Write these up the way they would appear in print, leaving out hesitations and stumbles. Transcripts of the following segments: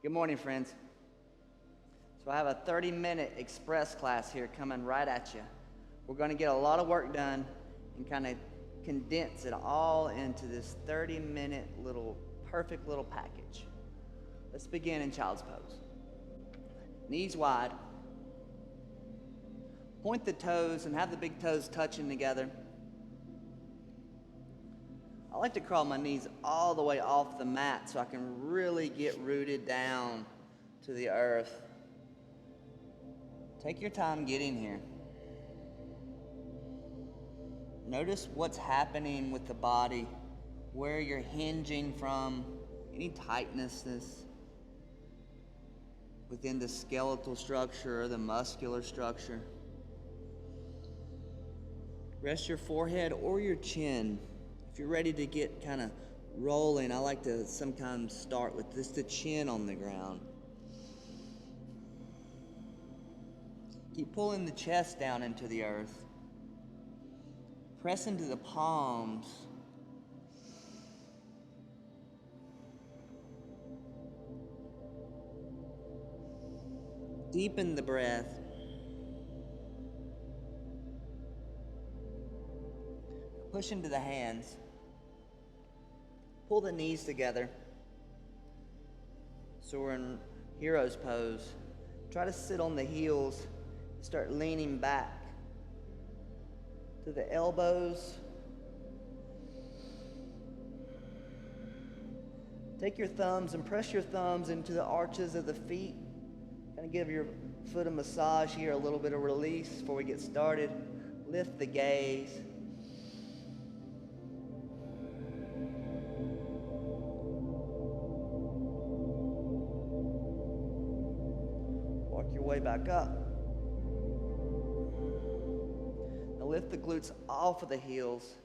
Good morning, friends. So I have a 30-minute express class here coming right at you. We're going to get a lot of work done and kind of condense it all into this 30-minute perfect little package. Let's begin in child's pose. Knees wide. Point the toes and have the big toes touching together. I like to crawl my knees all the way off the mat so I can really get rooted down to the earth. Take your time getting here. Notice what's happening with the body, where you're hinging from, any tightnesses within the skeletal structure or the muscular structure. Rest your forehead or your chin. If you're ready to get kind of rolling, I like to sometimes start with just the chin on the ground. Keep pulling the chest down into the earth. Press into the palms. Deepen the breath. Push into the hands. Pull the knees together. So we're in hero's pose. Try to sit on the heels. Start leaning back to the elbows. Take your thumbs and press your thumbs into the arches of the feet. Kind of give your foot a massage here, a little bit of release before we get started. Lift the gaze. Walk your way back up. Now lift the glutes off of the heels.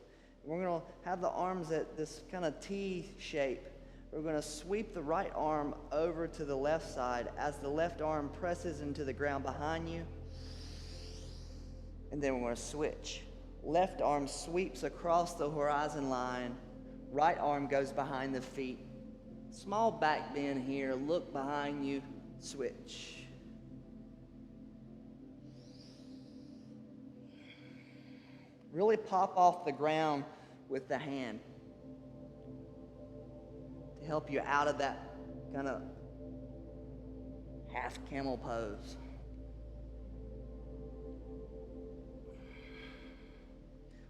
We're going to have the arms at this kind of T shape. We're going to sweep the right arm over to the left side as the left arm presses into the ground behind you. And then we're going to switch. Left arm sweeps across the horizon line. Right arm goes behind the feet. Small back bend here. Look behind you. Switch. Really pop off the ground with the hand to help you out of that kind of half camel pose.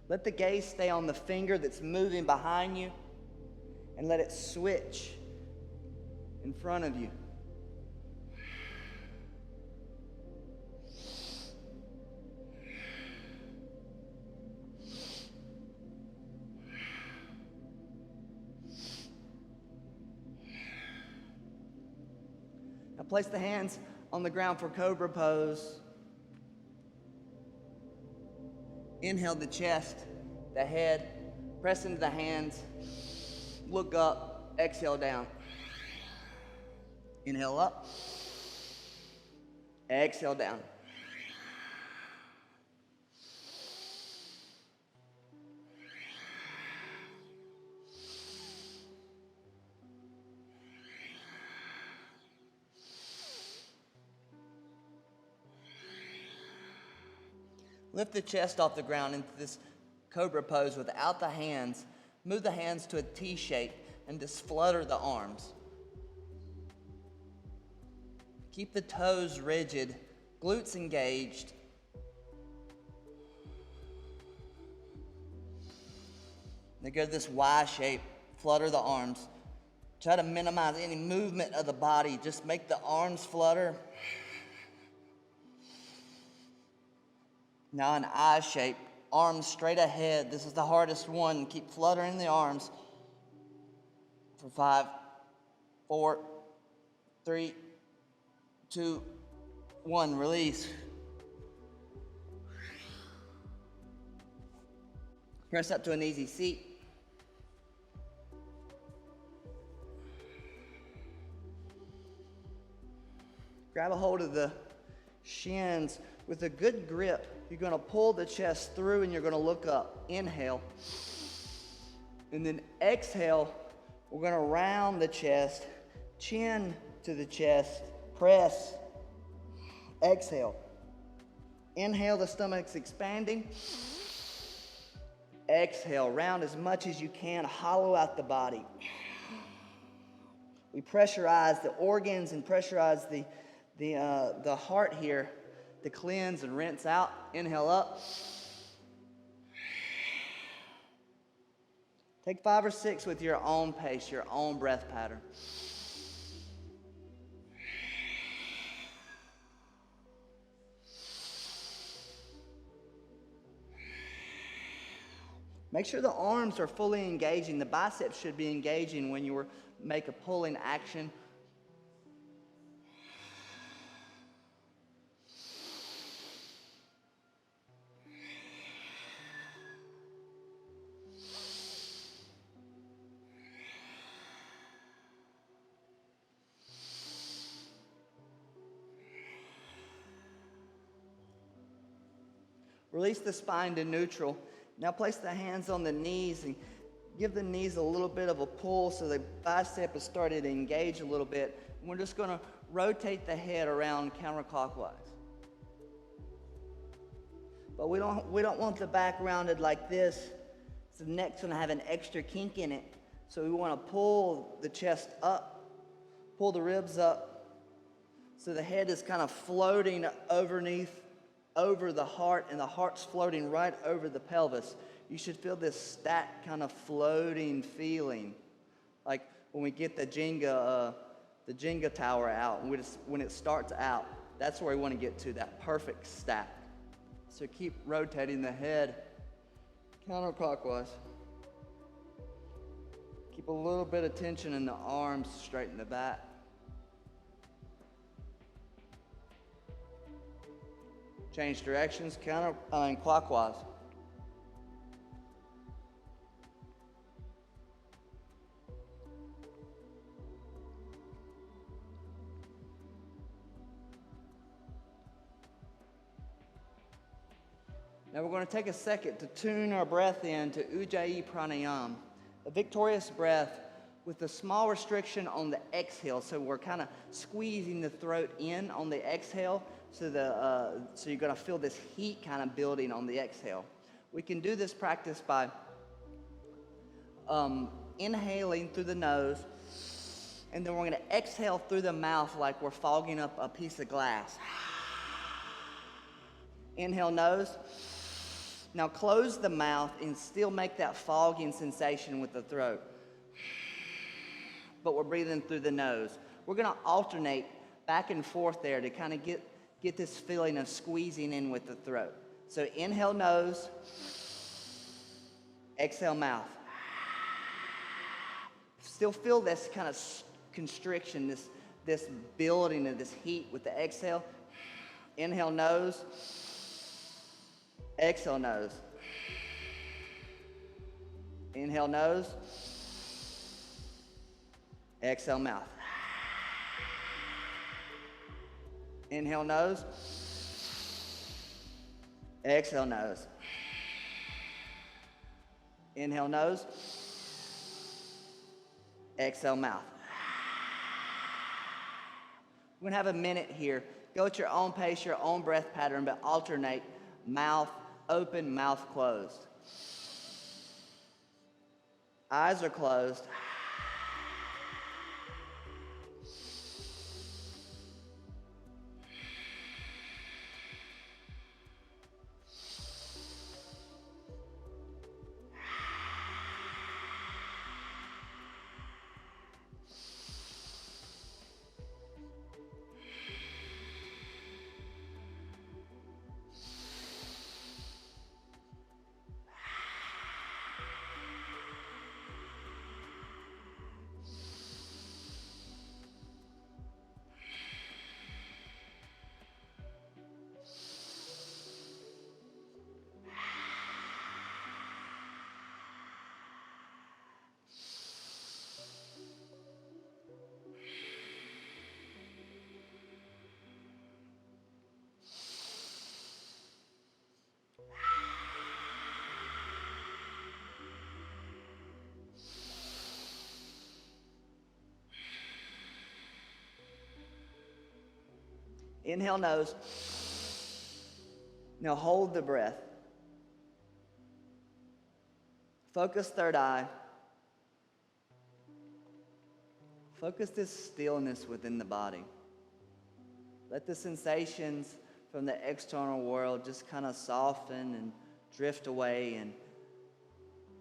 Let the gaze stay on the finger that's moving behind you and let it switch in front of you. Now place the hands on the ground for cobra pose. Inhale the chest, the head, press into the hands, look up, exhale down. Inhale up, exhale down. Lift the chest off the ground into this cobra pose without the hands. Move the hands to a T shape and just flutter the arms. Keep the toes rigid, glutes engaged. Now go to this Y shape, flutter the arms. Try to minimize any movement of the body. Just make the arms flutter. Now an I shape, arms straight ahead. This is the hardest one. Keep fluttering the arms for 5, 4, 3, 2, 1. Release. Press up to an easy seat. Grab a hold of the shins with a good grip. You're going to pull the chest through and you're going to look up. Inhale. And then exhale. We're going to round the chest, chin to the chest. Press. Exhale. Inhale, the stomach's expanding. Exhale, round as much as you can, hollow out the body. We pressurize the organs and pressurize the heart here to cleanse and rinse out. Inhale up. Take 5 or 6 with your own pace, your own breath pattern. Make sure the arms are fully engaging. The biceps should be engaging when you make a pulling action. Release the spine to neutral. Now place the hands on the knees and give the knees a little bit of a pull so the bicep is starting to engage a little bit. And we're just going to rotate the head around counterclockwise. But we don't want the back rounded like this. So the neck's going to have an extra kink in it. So we want to pull the chest up, pull the ribs up, so the head is kind of floating over the heart, and the heart's floating right over the pelvis. You should feel this stack kind of floating feeling, like when we get the Jenga tower out, when it starts out, that's where we want to get to, that perfect stack. So keep rotating the head counterclockwise. Keep a little bit of tension in the arms, straighten the back. Change directions, clockwise. Now we're going to take a second to tune our breath in to Ujjayi Pranayama, a victorious breath with a small restriction on the exhale. So we're kind of squeezing the throat in on the exhale. So you're going to feel this heat kind of building on the exhale. We can do this practice by inhaling through the nose, and then we're going to exhale through the mouth like we're fogging up a piece of glass. Inhale, nose. Now close the mouth and still make that fogging sensation with the throat. But we're breathing through the nose. We're going to alternate back and forth there to kind of get this feeling of squeezing in with the throat. So inhale nose, exhale mouth. Still feel this kind of constriction, this building of this heat with the exhale. Inhale nose, exhale nose. Inhale nose, exhale mouth. Inhale nose, exhale nose. Inhale nose, exhale mouth. We're gonna have a minute here. Go at your own pace, your own breath pattern, but alternate mouth open, mouth closed. Eyes are closed. Inhale, nose. Now hold the breath. Focus third eye. Focus this stillness within the body. Let the sensations from the external world just kind of soften and drift away, and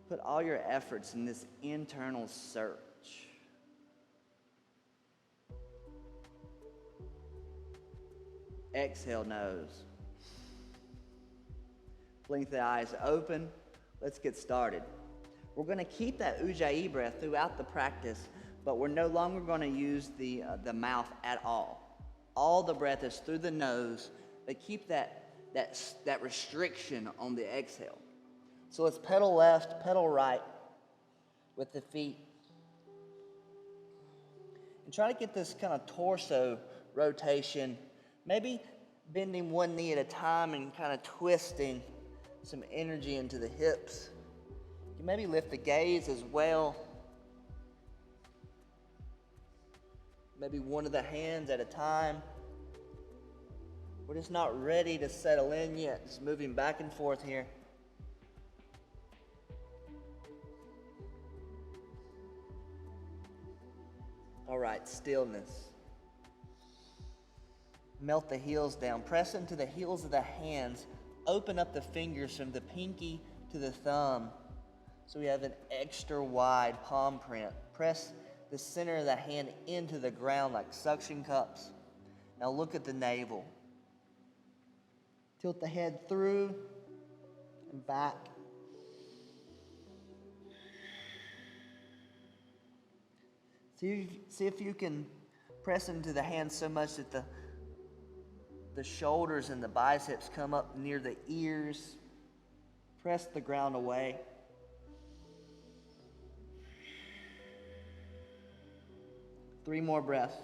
put all your efforts in this internal search. Exhale, nose. Blink the eyes open. Let's get started. We're going to keep that ujjayi breath throughout the practice, but we're no longer going to use the mouth at all. All the breath is through the nose, but keep that restriction on the exhale. So let's pedal left, pedal right with the feet. And try to get this kind of torso rotation, maybe bending one knee at a time and kind of twisting some energy into the hips. You can maybe lift the gaze as well. Maybe one of the hands at a time. We're just not ready to settle in yet. Just moving back and forth here. All right, stillness. Melt the heels down. Press into the heels of the hands. Open up the fingers from the pinky to the thumb, so we have an extra wide palm print. Press the center of the hand into the ground like suction cups. Now look at the navel. Tilt the head through and back. See if you can press into the hands so much that the shoulders and the biceps come up near the ears. Press the ground away. Three more breaths.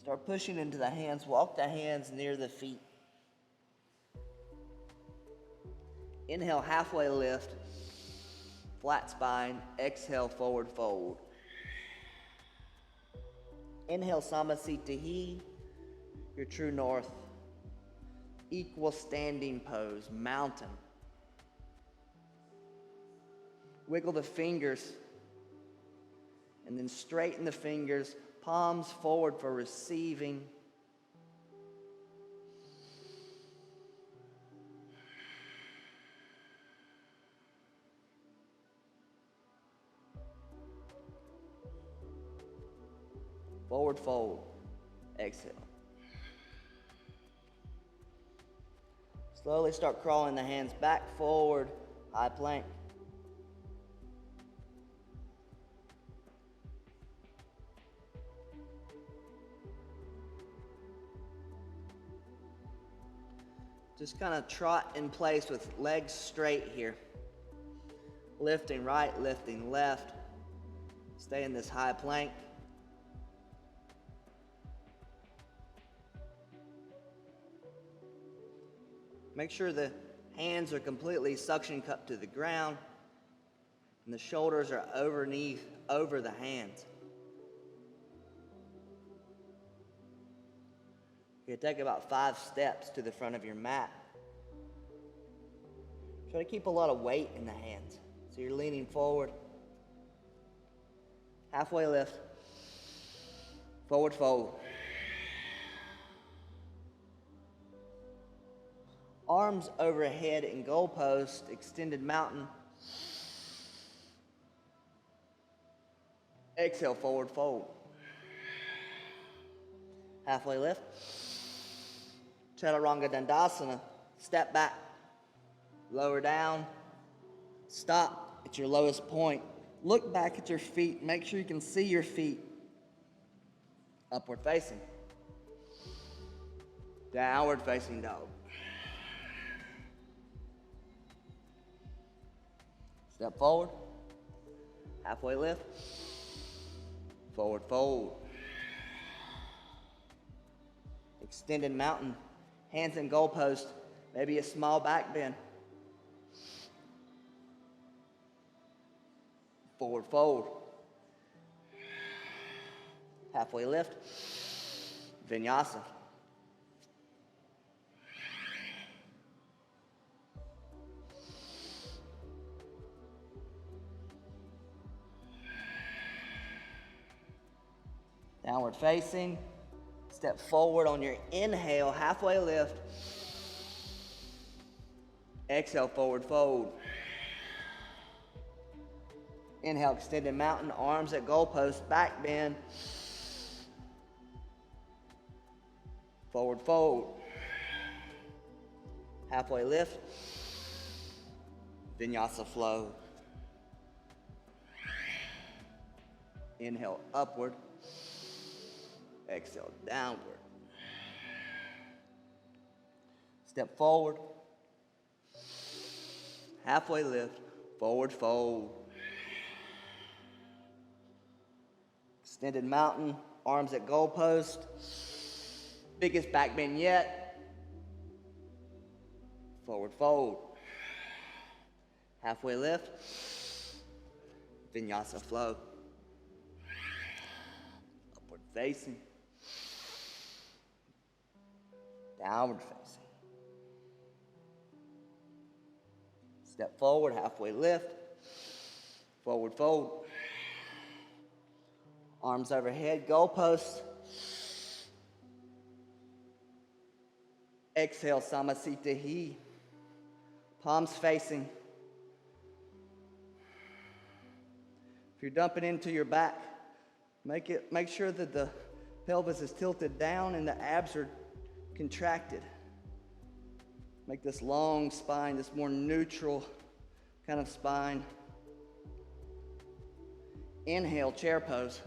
Start pushing into the hands. Walk the hands near the feet. Inhale, halfway lift. Flat spine. Exhale, forward fold. Inhale, Samasthiti, your true north. Equal standing pose, mountain. Wiggle the fingers and then straighten the fingers. Palms forward for receiving. Forward fold. Exhale. Slowly start crawling the hands back, forward, high plank. Just kind of trot in place with legs straight here. Lifting right, lifting left. Stay in this high plank. Make sure the hands are completely suction cupped to the ground and the shoulders are over the hands. You take about 5 steps to the front of your mat. Try to keep a lot of weight in the hands. So you're leaning forward. Halfway lift. Forward fold. Arms overhead in goalpost, extended mountain. Exhale, forward fold. Halfway lift. Chaturanga Dandasana. Step back. Lower down. Stop at your lowest point. Look back at your feet. Make sure you can see your feet. Upward facing. Downward facing dog. Step forward. Halfway lift. Forward fold. Extended mountain, hands in goalpost, maybe a small back bend. Forward fold. Halfway lift, vinyasa. Downward facing. Step forward on your inhale, halfway lift. Exhale, forward fold. Inhale, extended mountain, arms at goalpost, back bend. Forward fold. Halfway lift. Vinyasa flow. Inhale, upward. Exhale, downward. Step forward. Halfway lift. Forward fold. Extended mountain, arms at goalpost. Biggest back bend yet. Forward fold. Halfway lift. Vinyasa flow. Upward facing. Downward facing. Step forward, halfway lift. Forward fold. Arms overhead, goalpost. Exhale, Samasita Hi. Palms facing. If you're dumping into your back, make sure that the pelvis is tilted down and the abs are contracted. Make this long spine, this more neutral kind of spine. Inhale, chair pose.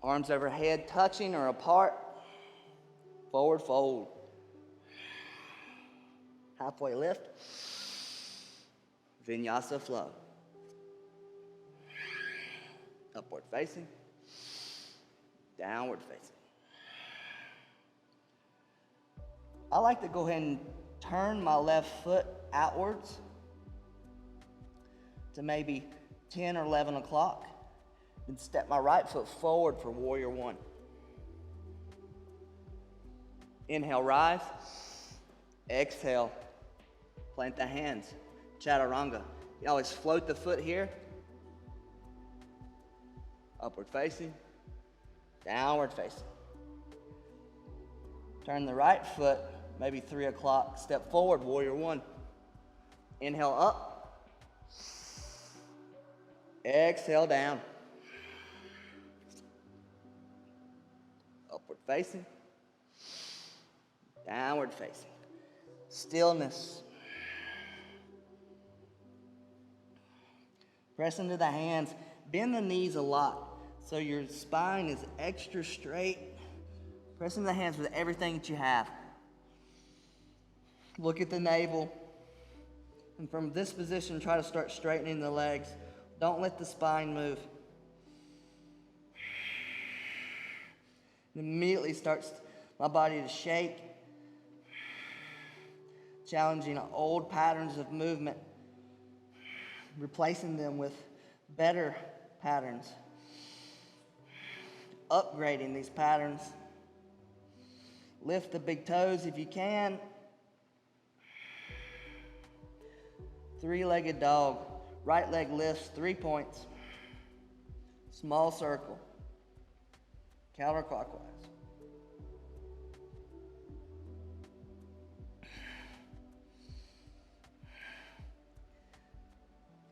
Arms overhead, touching or apart. Forward fold. Halfway lift. Vinyasa flow. Upward facing. Downward facing. I like to go ahead and turn my left foot outwards to maybe 10 or 11 o'clock. Then step my right foot forward for warrior one. Inhale, rise. Exhale, plant the hands. Chaturanga. You always float the foot here. Upward facing. Downward facing. Turn the right foot, maybe 3 o'clock. Step forward, warrior one. Inhale up. Exhale down. Upward facing. Downward facing. Stillness. Press into the hands. Bend the knees a lot so your spine is extra straight. Press into the hands with everything that you have. Look at the navel. And from this position, try to start straightening the legs. Don't let the spine move. It immediately starts my body to shake, challenging old patterns of movement, replacing them with better patterns, upgrading these patterns. Lift the big toes if you can. Three-legged dog. Right leg lifts 3 points. Small circle. Counterclockwise.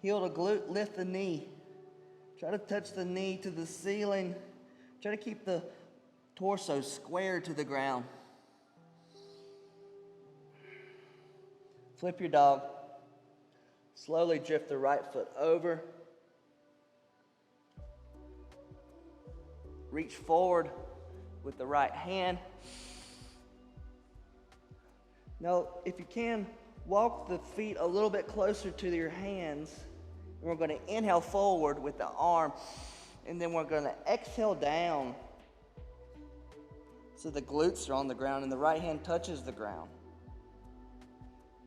Heel to glute, lift the knee. Try to touch the knee to the ceiling. Try to keep the torso square to the ground. Flip your dog. Slowly drift the right foot over. Reach forward with the right hand. Now, if you can, walk the feet a little bit closer to your hands. And we're going to inhale forward with the arm. And then we're going to exhale down So the glutes are on the ground and the right hand touches the ground.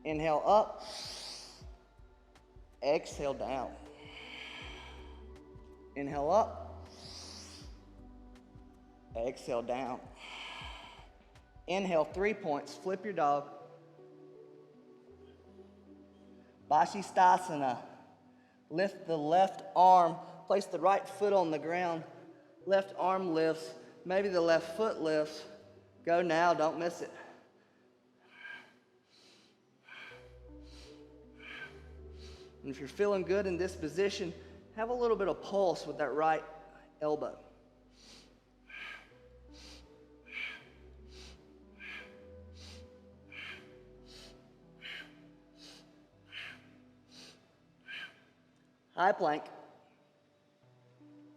Inhale up. Exhale down. Inhale up. Exhale down. Inhale, 3 points. Flip your dog. Vashisthasana. Lift the left arm. Place the right foot on the ground. Left arm lifts. Maybe the left foot lifts. Go now, don't miss it. And if you're feeling good in this position, have a little bit of pulse with that right elbow. High plank,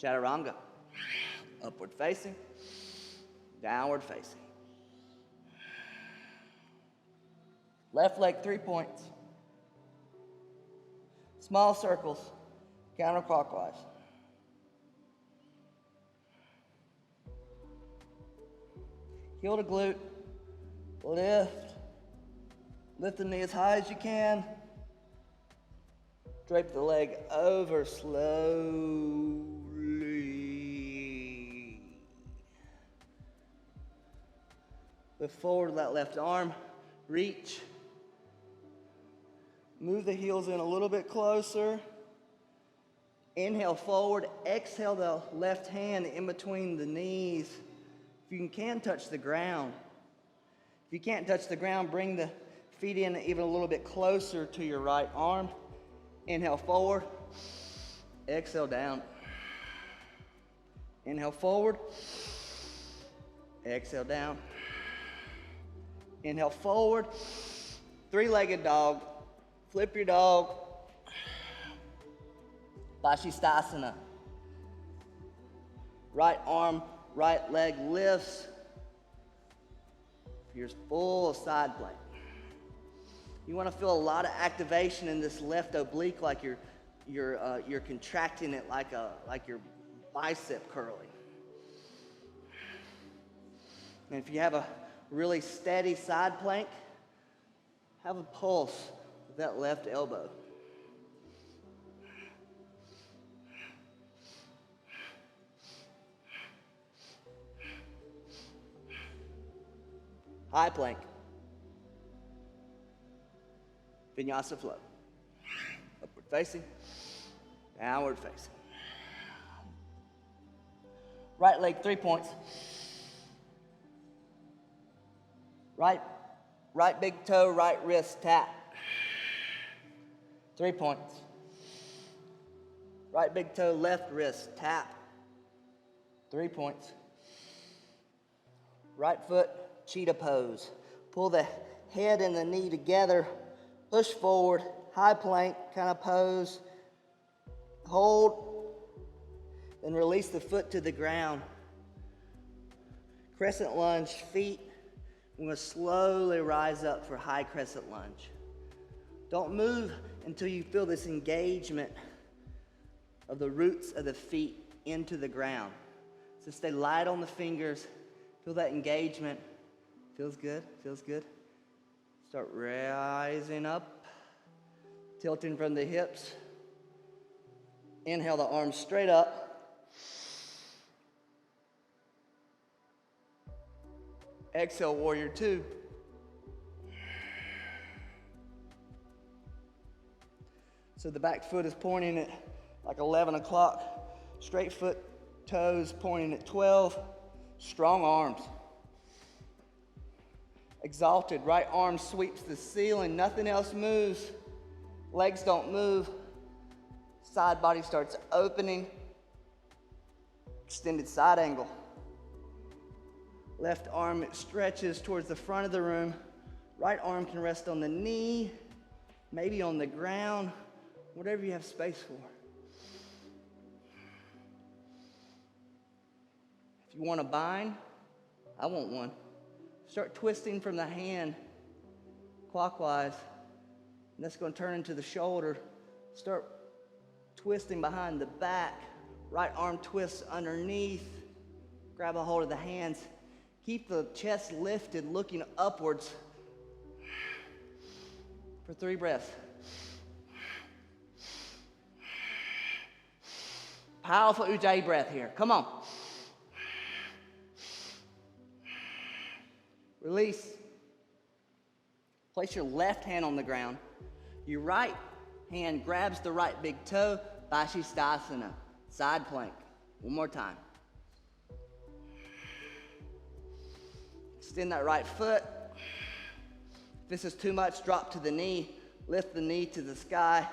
chaturanga, upward facing, downward facing. Left leg, 3 points. Small circles, counterclockwise. Heel to glute, lift. Lift the knee as high as you can. Drape the leg over slowly. Lift forward that left arm, reach. Move the heels in a little bit closer. Inhale forward, exhale the left hand in between the knees. If you can touch the ground. If you can't touch the ground, bring the feet in even a little bit closer to your right arm. Inhale forward, exhale down. Inhale forward, exhale down. Inhale forward, three-legged dog. Flip your dog. Vashisthasana. Right arm, right leg lifts. Here's full side plank. You want to feel a lot of activation in this left oblique, like you're contracting it like your bicep curling. And if you have a really steady side plank, have a pulse with that left elbow. High plank. Vinyasa flow. Upward facing, downward facing. Right leg, 3 points. Right big toe, right wrist tap. 3 points. Right big toe, left wrist tap. 3 points. Right foot, cheetah pose. Pull the head and the knee together. Push forward, high plank kind of pose. Hold, then release the foot to the ground. Crescent lunge, feet. We're going to slowly rise up for high crescent lunge. Don't move until you feel this engagement of the roots of the feet into the ground. So stay light on the fingers. Feel that engagement. Feels good, feels good. Start rising up, tilting from the hips. Inhale the arms straight up. Exhale, warrior two. So the back foot is pointing at like 11 o'clock. Straight foot, toes pointing at 12. Strong arms. Exalted, right arm sweeps the ceiling, nothing else moves. Legs don't move. Side body starts opening. Extended side angle. Left arm, it stretches towards the front of the room. Right arm can rest on the knee, maybe on the ground, whatever you have space for. If you want a bind, I want one. Start twisting from the hand clockwise. And that's going to turn into the shoulder. Start twisting behind the back. Right arm twists underneath. Grab a hold of the hands. Keep the chest lifted, looking upwards for 3 breaths. Powerful Ujjayi breath here. Come on. Release. Place your left hand on the ground. Your right hand grabs the right big toe, Vashisthasana, side plank. One more time. Extend that right foot. If this is too much, drop to the knee. Lift the knee to the sky.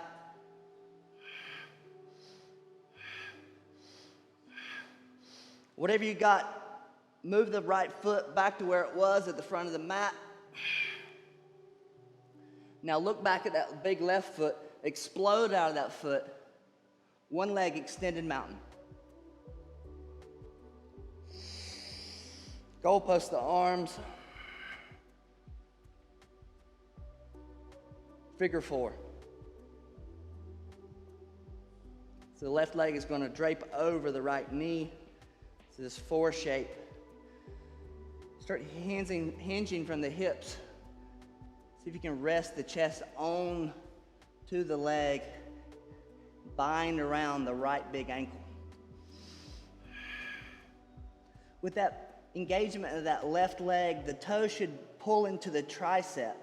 Whatever you got, move the right foot back to where it was at the front of the mat. Now look back at that big left foot. Explode out of that foot. One leg extended mountain. Goalpost the arms. Figure 4. So the left leg is going to drape over the right knee. So this 4 shape. Start hinging from the hips. See if you can rest the chest on to the leg. Bind around the right big ankle. With that engagement of that left leg, the toe should pull into the tricep.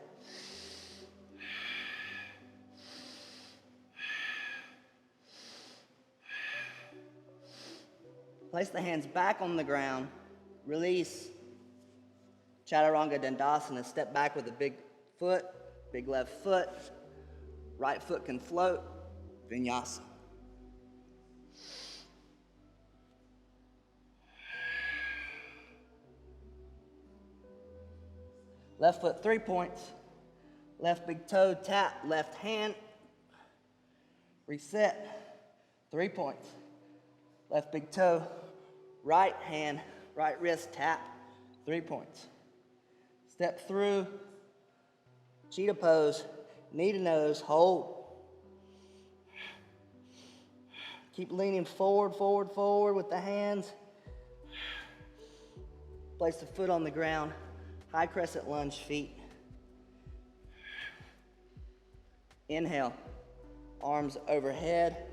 Place the hands back on the ground. Release. Chaturanga Dandasana. Step back with a big foot, big left foot. Right foot can float. Vinyasa. Left foot 3 points. Left big toe tap. Left hand. Reset. 3 points. Left big toe. Right hand. Right wrist tap. 3 points. Step through. Cheetah pose. Knee to nose. Hold. Keep leaning forward, forward, forward with the hands. Place the foot on the ground. High crescent lunge feet. Inhale. Arms overhead.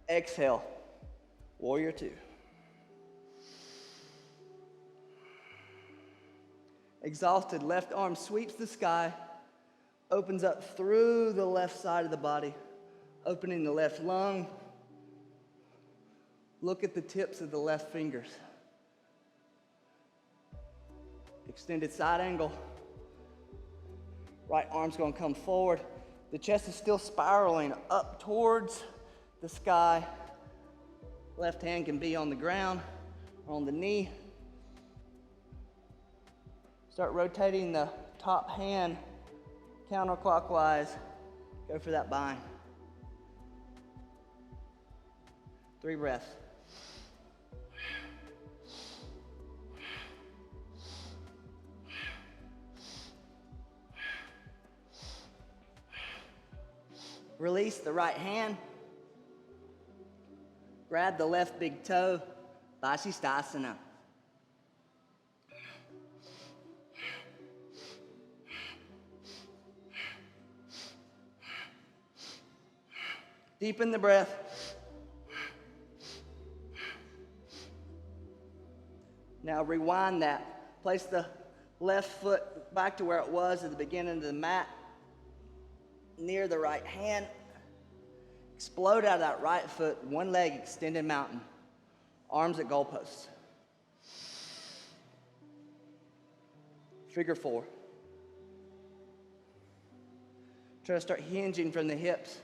Exhale. Warrior 2. Exhausted, left arm sweeps the sky. Opens up through the left side of the body, opening the left lung. Look at the tips of the left fingers. Extended side angle. Right arm's going to come forward. The chest is still spiraling up towards the sky. Left hand can be on the ground or on the knee. Start rotating the top hand counterclockwise. Go for that bind. 3 breaths. Release the right hand. Grab the left big toe. Vashisthasana. Deepen the breath. Now rewind that. Place the left foot back to where it was at the beginning of the mat, near the right hand. Explode out of that right foot, one leg extended mountain. Arms at goalposts. Figure 4. Try to start hinging from the hips.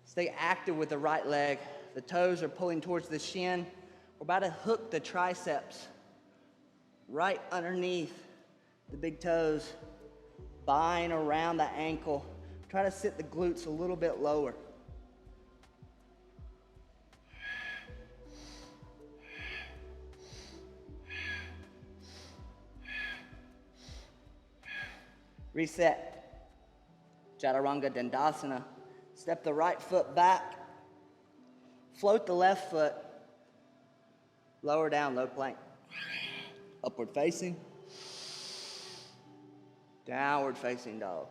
Stay active with the right leg. The toes are pulling towards the shin. We're about to hook the triceps right underneath the big toes, bind around the ankle. Try to sit the glutes a little bit lower. Reset. Chaturanga Dandasana. Step the right foot back. Float the left foot. Lower down, low plank. Upward facing. Downward facing dog.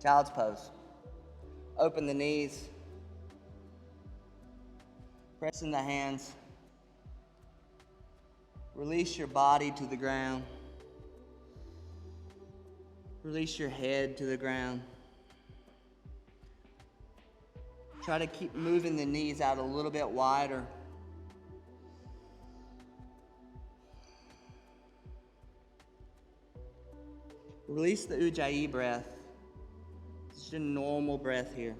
Child's pose. Open the knees. Pressing the hands. Release your body to the ground. Release your head to the ground. Try to keep moving the knees out a little bit wider. Release the Ujjayi breath. It's just a normal breath here.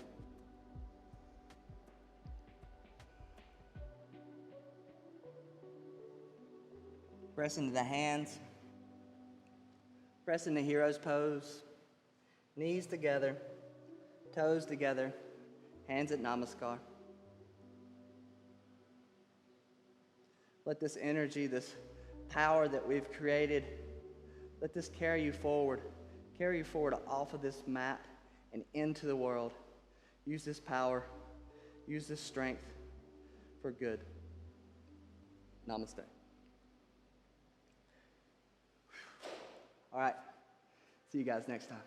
Press into the hands. Press into hero's pose. Knees together, toes together, hands at namaskar. Let this energy, this power that we've created, let this carry you forward off of this mat and into the world. Use this power, use this strength for good. Namaste. All right, see you guys next time.